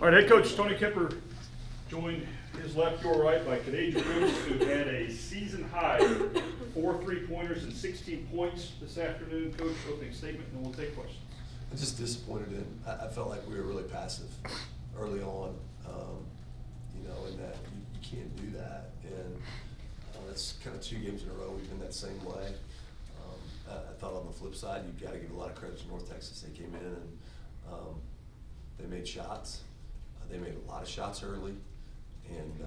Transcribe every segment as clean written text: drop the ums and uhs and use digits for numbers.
All right, head coach Tony Kemper joined his left, your right by Kadasia Bruce, who had a season high 4 3-pointers and 16 points this afternoon. Coach, opening statement, and then we'll take questions. I'm just disappointed in. I felt like we were really passive early on, in that you can't do that, and that's kind of 2 games in a row we've been that same way. I thought on the flip side, you've got to give a lot of credit to North Texas. They came in and they made shots. They made a lot of shots early, and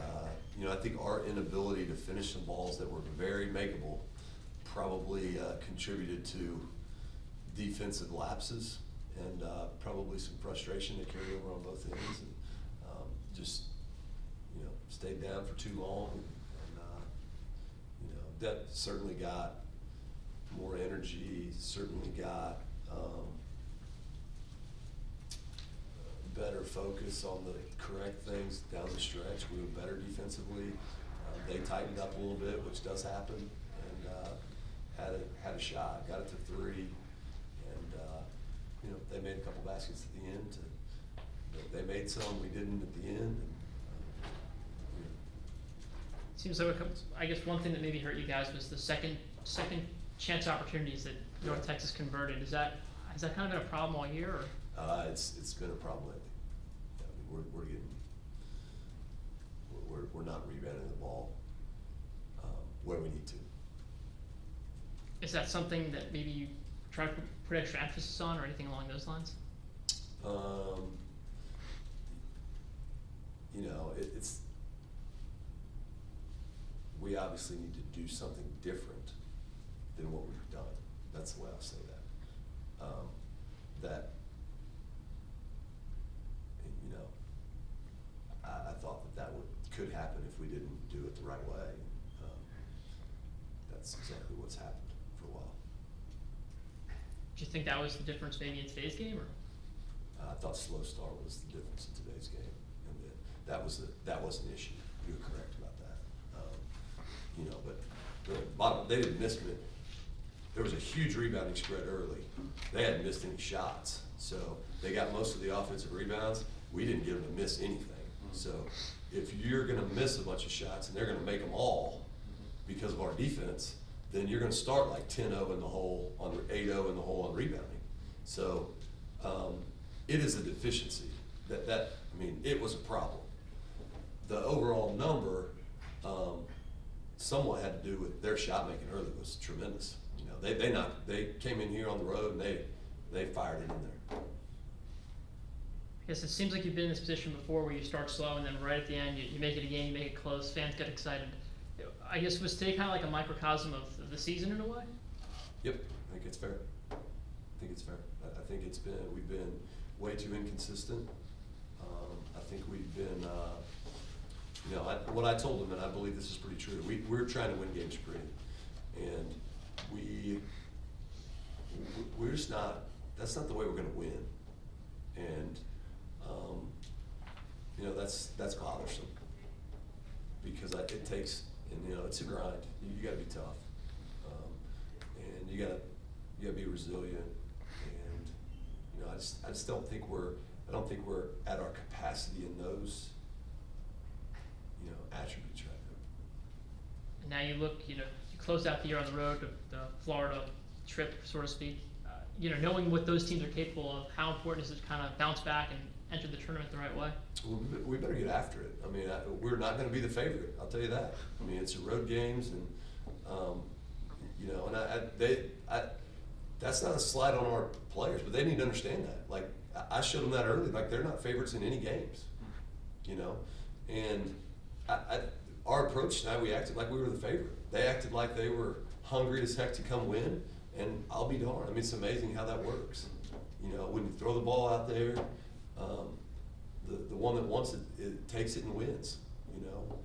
I think our inability to finish some balls that were very makeable probably contributed to defensive lapses and probably some frustration that carried over on both ends, and stayed down for too long, and that certainly got more energy, certainly got better focus on the correct things down the stretch. We were better defensively. They tightened up a little bit, which does happen, and had a shot, got it to 3, and they made a couple baskets at the end. They made some, we didn't at the end. Seems like I guess one thing that maybe hurt you guys was the second chance opportunities that North Texas converted. Has that kind of been a problem all year? Or? It's been a problem. I mean, we're not rebounding the ball where we need to. Is that something that maybe you try to put extra emphasis on, or anything along those lines? It's we obviously need to do something different than what we've done. That's the way I'll say that. I thought that could happen if we didn't do it the right way. That's exactly what's happened for a while. Do you think that was the difference maybe in today's game, or? I thought slow start was the difference in today's game, and that was an issue. You're correct about that. But they didn't miss it. There was a huge rebounding spread early. They hadn't missed any shots, so they got most of the offensive rebounds. We didn't get them to miss anything. So if you're going to miss a bunch of shots and they're going to make them all because of our defense, then you're going to start like 10-0 in the hole, 8-0 in the hole on rebounding. So it is a deficiency. It was a problem. The overall number somewhat had to do with their shot making early was tremendous. They came in here on the road and they fired it in there. I guess it seems like you've been in this position before where you start slow and then right at the end you make it a game, you make it close, fans get excited. I guess was today kind of like a microcosm of the season in a way? Yep, I think it's fair. I think we've been way too inconsistent. I think we've been, what I told them, and I believe this is pretty true, we're trying to win games pretty. And we're just not, that's not the way we're going to win. And, that's bothersome because it takes, and it's a grind. You got to be tough, and you got to be resilient. And I just don't think we're at our capacity in those attributes right now. And now you look, you closed out the year on the road, the Florida trip, so to speak. Knowing what those teams are capable of, how important is it to kind of bounce back and enter the tournament the right way? Well, we better get after it. We're not going to be the favorite. I'll tell you that. It's a road games, and that's not a slight on our players, but they need to understand that. Like I showed them that early. Like they're not favorites in any games, And our approach tonight, we acted like we were the favorite. They acted like they were hungry as heck to come win. And I'll be darned. It's amazing how that works. When you throw the ball out there, the one that wants it, it takes it and wins.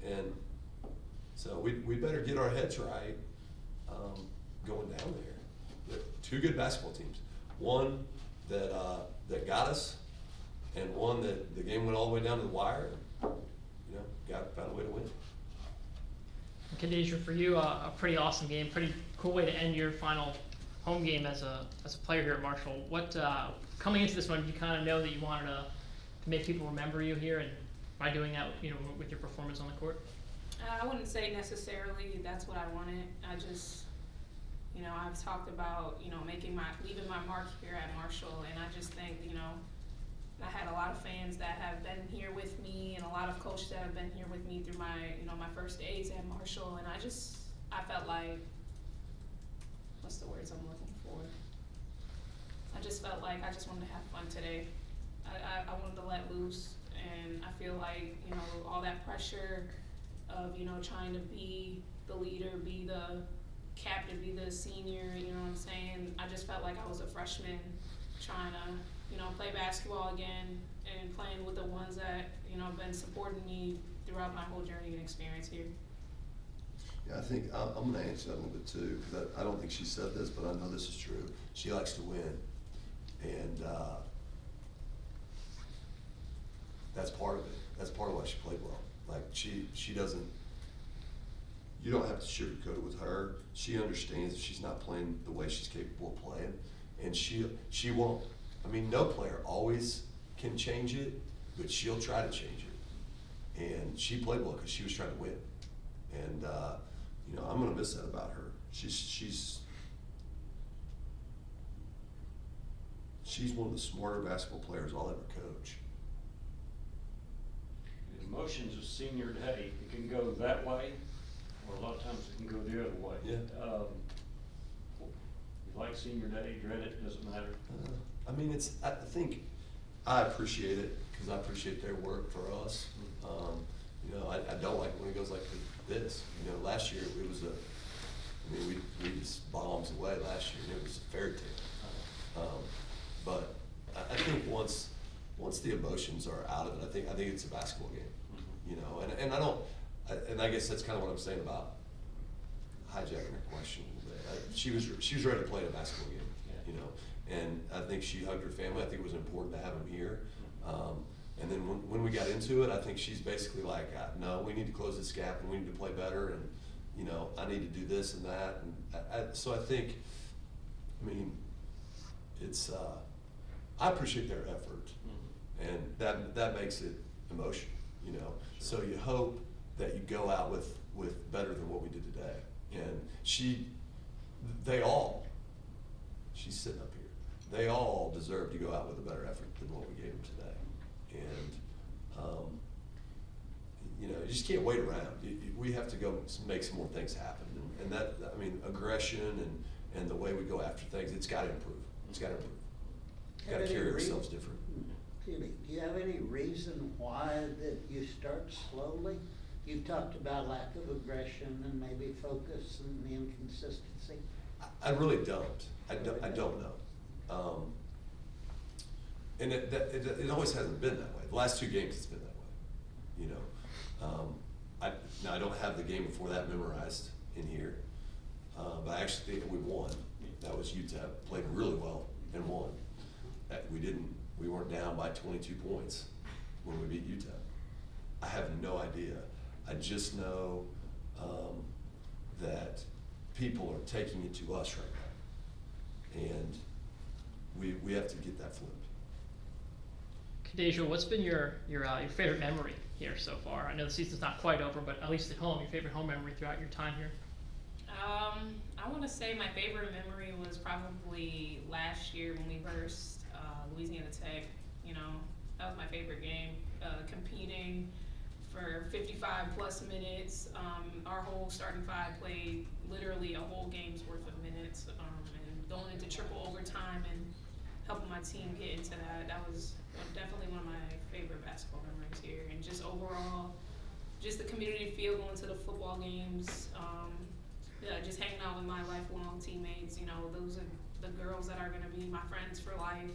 And so we better get our heads right going down there. 2 good basketball teams. One that got us, and one that the game went all the way down to the wire. And, found a way to win. Kadasia, for you, a pretty awesome game, pretty cool way to end your final home game as a player here at Marshall. What coming into this one, did you kind of know that you wanted to to make people remember you here, and by doing that, you know, with your performance on the court? I wouldn't say necessarily that's what I wanted. I just, you know, I've talked about, you know, leaving my mark here at Marshall, and I just think, you know, I had a lot of fans that have been here with me, and a lot of coaches that have been here with me through my, you know, my first days at Marshall, and I felt like, what's the words I'm looking for? I just felt like I just wanted to have fun today. I wanted to let loose, and I feel like, you know, all that pressure of, you know, trying to be the leader, be the captain, be the senior, you know what I'm saying? I just felt like I was a freshman trying to, you know, play basketball again and playing with the ones that, you know, have been supporting me throughout my whole journey and experience here. Yeah, I think I'm gonna answer that a little bit too, because I don't think she said this, but I know this is true. She likes to win, and that's part of it. That's part of why she played well. Like, she doesn't, you don't have to sugarcoat it with her. She understands if she's not playing the way she's capable of playing, and she won't. I mean, no player always can change it, but she'll try to change it. And she played well because she was trying to win. And you know, I'm gonna miss that about her. She's one of the smarter basketball players I'll ever coach. The emotions of senior day, it can go that way, or a lot of times it can go the other way. Yeah. You like senior day, dread it, doesn't matter. I mean, I think I appreciate it because I appreciate their work for us. You know, I don't like when it goes like this. You know, last year it was we just bombs away last year, and it was a fairy tale. But I think once the emotions are out of it, I think it's a basketball game. You know, and I guess that's kind of what I'm saying about hijacking her question a little bit. She was ready to play a basketball game. You know, and I think she hugged her family. I think it was important to have them here. And then when we got into it, I think she's basically like, no, we need to close this gap and we need to play better, and you know, I need to do this and that. And so I think, I mean, it's I appreciate their effort, and that makes it emotional, you know. So you hope that you go out with better than what we did today. And she's sitting up here. They all deserve to go out with a better effort than what we gave them today. And you know, you just can't wait around. We have to go make some more things happen. And that, I mean, aggression and the way we go after things, it's got to improve. It's got to improve. We've got to carry ourselves different. Excuse me, do you have any reason why that you start slowly? You've talked about lack of aggression and maybe focus and the inconsistency. I really don't. I don't know. And it always hasn't been that way. The last two games it's been that way. You know, now I don't have the game before that memorized in here, but I actually think we won. That was UTEP. Played really well and won. We weren't down by 22 points when we beat UTEP. I have no idea. I just know that people are taking it to us right now, and we have to get that flipped. Kadeja, what's been your favorite memory here so far? I know the season's not quite over, but at least at home, your favorite home memory throughout your time here? I want to say my favorite memory was probably last year when we versed Louisiana Tech. You know, that was my favorite game. Competing for 55 plus minutes. Our whole starting five played literally a whole game's worth of minutes, and going into triple overtime and helping my team get into that. That was definitely one of my favorite basketball memories here. And just overall, just the community feel going to the football games. Just hanging out with my lifelong teammates. You know, those are the girls that are going to be my friends for life.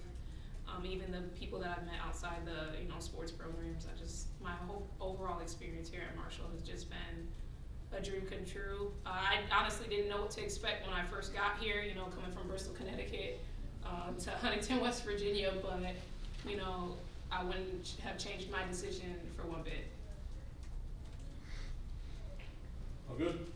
Even the people that I've met outside the, you know, sports programs. My whole overall experience here at Marshall has just been a dream come true. I honestly didn't know what to expect when I first got here, you know, coming from Bristol, Connecticut, to Huntington, West Virginia, but, you know, I wouldn't have changed my decision for one bit. All good?